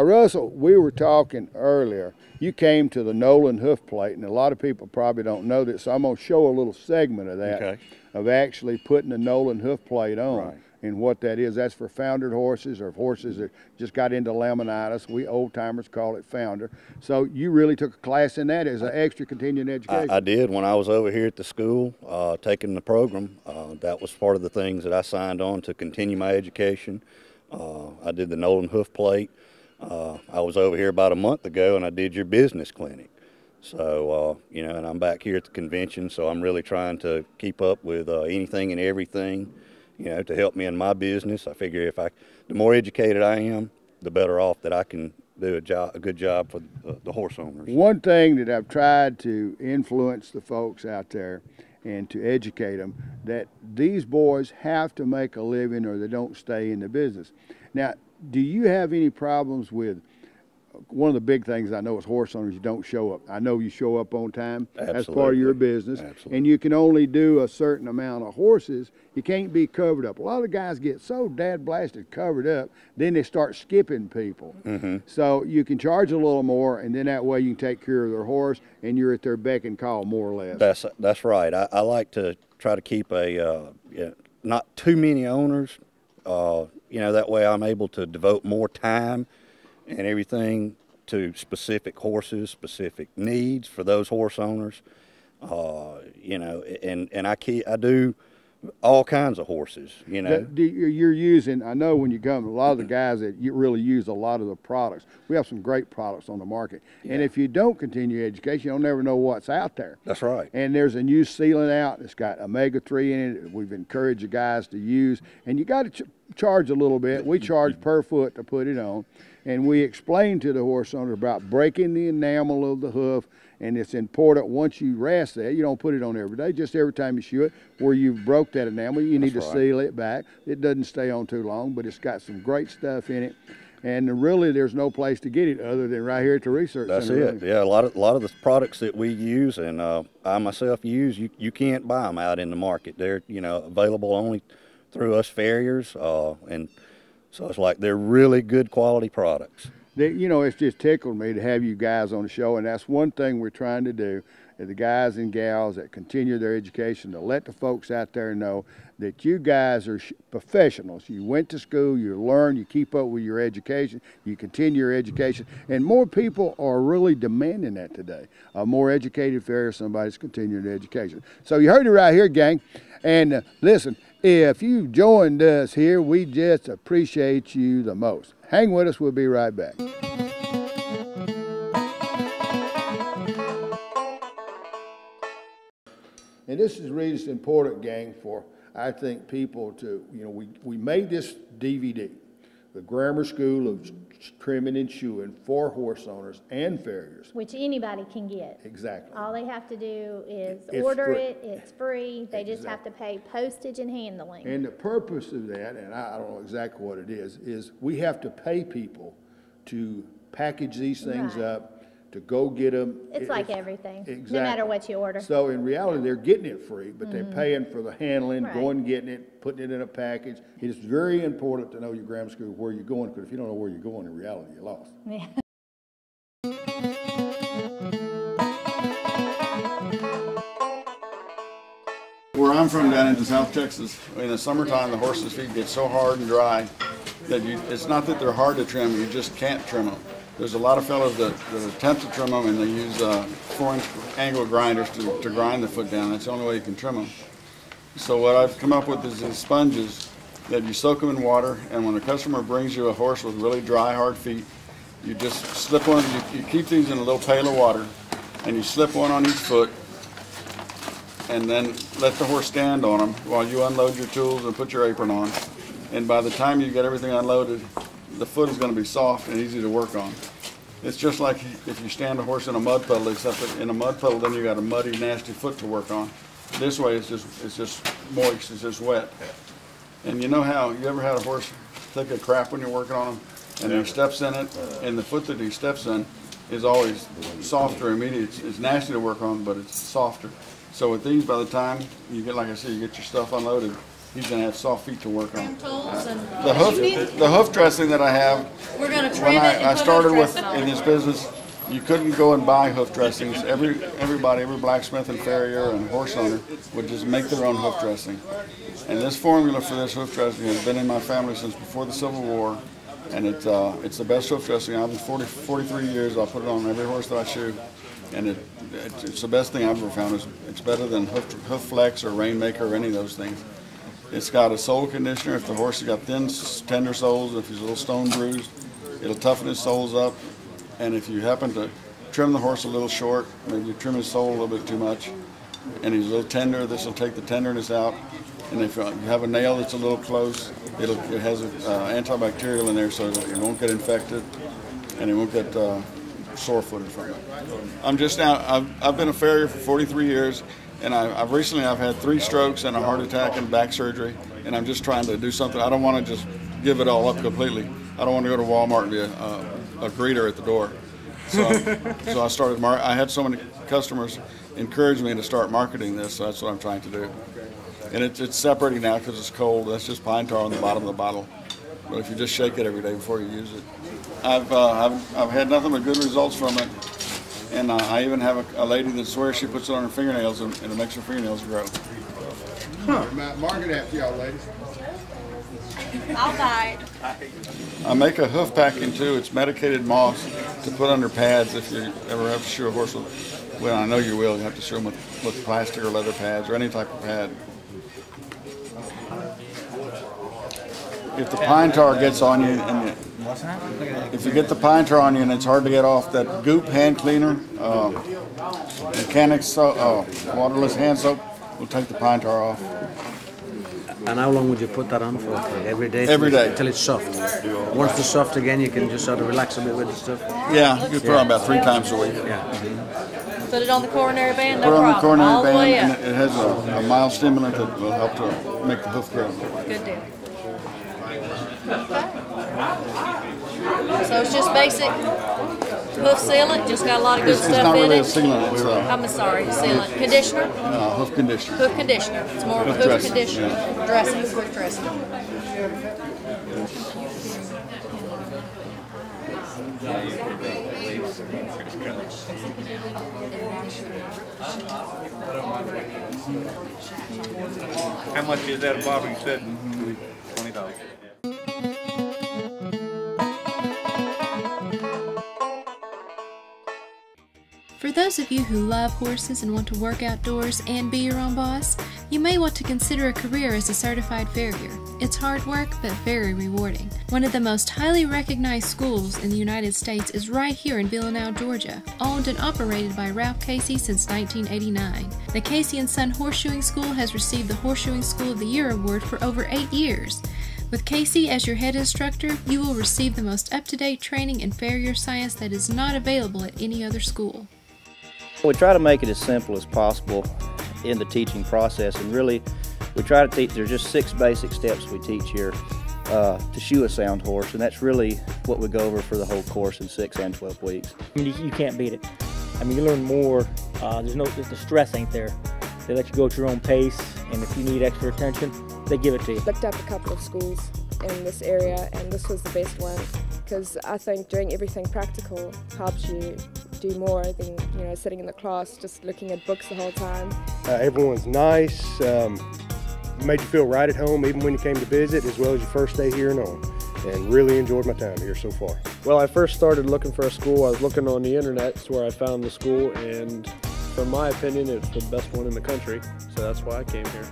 Now, Russell, we were talking earlier. You came to the Nolan hoof plate, and a lot of people probably don't know this, so I'm going to show a little segment of that, Okay. of actually putting the Nolan hoof plate on. Right. And what that is, that's for foundered horses or horses that just got into laminitis. We old timers call it founder. So you really took a class in that as an extra continuing education. I did when I was over here at the school taking the program. That was part of the things that I signed on to continue my education. I did the Nolan hoof plate. I was over here about a month ago and I did your business clinic. So, you know, and I'm back here at the convention, so I'm really trying to keep up with anything and everything, you know, to help me in my business. I figure the more educated I am, the better off that I can do a good job for the horse owners. One thing that I've tried to influence the folks out there and to educate them, that these boys have to make a living or they don't stay in the business. Now, do you have any problems with, one of the big things I know is horse owners, you don't show up. I know you show up on time. Absolutely. That's part of your business. Absolutely. And you can only do a certain amount of horses. You can't be covered up. A lot of guys get so dad blasted covered up, then they start skipping people. Mm-hmm. So you can charge a little more, and then that way you can take care of their horse, and you're at their beck and call more or less. That's right. I like to try to keep not too many owners. You know, that way I'm able to devote more time and everything to specific horses, specific needs for those horse owners. You know, and I do all kinds of horses, you know. You're using, I know when you come, a lot of the guys that you really use a lot of the products. We have some great products on the market. Yeah. And if you don't continue education, you'll never know what's out there. That's right. And there's a new sealant out. It's got omega-3 in it. We've encouraged the guys to use. And you got to charge a little bit. We charge per foot to put it on. And we explain to the horse owner about breaking the enamel of the hoof. And it's important once you rest that, you don't put it on every day, just every time you shoe it, where you've broke that enamel, you need to seal it back. It doesn't stay on too long, but it's got some great stuff in it. And really, there's no place to get it other than right here at the research center. That's it. Yeah, a lot of the products that we use and I myself use, you can't buy them out in the market. They're, you know, available only through us farriers, and so it's like they're really good quality products. You know, it's just tickled me to have you guys on the show, and that's one thing we're trying to do, is the guys and gals that continue their education, to let the folks out there know that you guys are professionals. You went to school, you learn, you keep up with your education, you continue your education, and more people are really demanding that today. A more educated farrier, somebody's continuing their education. So you heard it right here, gang, and listen, if you joined us here, we just appreciate you the most. Hang with us, we'll be right back. And this is really just important, gang, for, I think, people to, you know, we made this DVD, the Grammar School of Trimming and Shoeing for horse owners and farriers. Which anybody can get. Exactly. All they have to do is It's order free. it, it's free, they just have to pay postage and handling. And the purpose of that, and I don't know exactly what it is we have to pay people to package these things up, to go get them. It's like everything, exactly. no matter what you order. So in reality, they're getting it free, but they're paying for the handling, Right. going and getting it, putting it in a package. It is very important to know your grammar school, where you're going, because if you don't know where you're going, in reality, you're lost. Yeah. Where I'm from, down into South Texas, in the summertime, the horses' feet get so hard and dry that it's not that they're hard to trim, you just can't trim them. There's a lot of fellows that attempt to trim them, and they use 4-inch angle grinders to grind the foot down. That's the only way you can trim them. So what I've come up with is these sponges that you soak them in water, and when a customer brings you a horse with really dry, hard feet, you just slip one, you keep these in a little pail of water, and you slip one on each foot, and then let the horse stand on them while you unload your tools and put your apron on. And by the time you get everything unloaded, the foot is going to be soft and easy to work on. It's just like if you stand a horse in a mud puddle, except that in a mud puddle, then you got a muddy, nasty foot to work on. This way, it's just moist, it's just wet. And you know how you ever had a horse take a crap when you're working on him, and he steps in it, and the foot that he steps in is always softer immediately. It's nasty to work on, but it's softer. So with these, by the time you get, like I said, you get your stuff unloaded, he's going to have soft feet to work on. Tools and The hoof dressing that I have, we're going to trim when it and I put started hoof with dressing on in it. this business, you couldn't go and buy hoof dressings. Every blacksmith and farrier and horse owner would just make their own hoof dressing. And this formula for this hoof dressing has been in my family since before the Civil War, and it's the best hoof dressing. I've been 43 years. I'll put it on every horse that I shoe, and it's the best thing I've ever found. It's better than hoof flex or rainmaker or any of those things. It's got a sole conditioner. If the horse has got thin, tender soles, if he's a little stone bruised, it'll toughen his soles up. And if you happen to trim the horse a little short, maybe you trim his sole a little bit too much, and he's a little tender, this will take the tenderness out. And if you have a nail that's a little close, it has antibacterial in there, so it won't get infected, and it won't get sore-footed from it. I've been a farrier for 43 years, and I've recently had 3 strokes and a heart attack and back surgery, and I'm just trying to do something. I don't want to just give it all up completely. I don't want to go to Walmart and be a greeter at the door. So I started. I had so many customers encourage me to start marketing this, so that's what I'm trying to do. And it's separating now because it's cold. That's just pine tar on the bottom of the bottle. But if you just shake it every day before you use it, I've had nothing but good results from it. And I even have a lady that swears she puts it on her fingernails and it makes her fingernails grow. Huh. Market after y'all, ladies. I'll buy it. I make a hoof packing too. It's medicated moss to put under pads if you ever have to shoe a horse with. Well, I know you will. You have to shoe them with plastic or leather pads or any type of pad. If the pine tar gets on you, if you get the pine tar on you and it's hard to get off, that Goop hand cleaner, mechanics waterless hand soap will take the pine tar off. And how long would you put that on for? Like every day? Every day. Until it's soft. Once it's soft again, you can just sort of relax a bit with the stuff. Yeah, you put it on about 3 times a week. Yeah. Put it on the coronary band, Put no it on the problem. coronary All the way band, up. and it has a mild stimulant that will help to make the hoof grow. Good deal. So it's just basic hoof sealant, just got a lot of good It's stuff not in really a it. sealant, it's I'm sorry, sealant. Conditioner? hoof conditioner. Hoof conditioner. It's more of a Hoof hoof dressing, conditioner. yeah. Dressing, hoof dressing. How much is that a bottle you said? $20. For those of you who love horses and want to work outdoors and be your own boss, you may want to consider a career as a certified farrier. It's hard work, but very rewarding. One of the most highly recognized schools in the United States is right here in Villanelle, Georgia, owned and operated by Ralph Casey since 1989. The Casey & Son Horseshoeing School has received the Horseshoeing School of the Year award for over 8 years. With Casey as your head instructor, you will receive the most up-to-date training in farrier science that is not available at any other school. We try to make it as simple as possible in the teaching process, and really we try to teach, there's just 6 basic steps we teach here to shoe a sound horse, and that's really what we go over for the whole course in 6 and 12 weeks. I mean, you can't beat it. I mean, you learn more, the stress ain't there. They let you go at your own pace, and if you need extra attention, they give it to you. Looked up a couple of schools in this area, and this was the best one, because I think doing everything practical helps you do more than sitting in the class just looking at books the whole time. Everyone's nice, made you feel right at home even when you came to visit, as well as your first day here and on, and really enjoyed my time here so far. Well, I first started looking for a school. I was looking on the internet. It's where I found the school, and from my opinion, it's the best one in the country, so that's why I came here.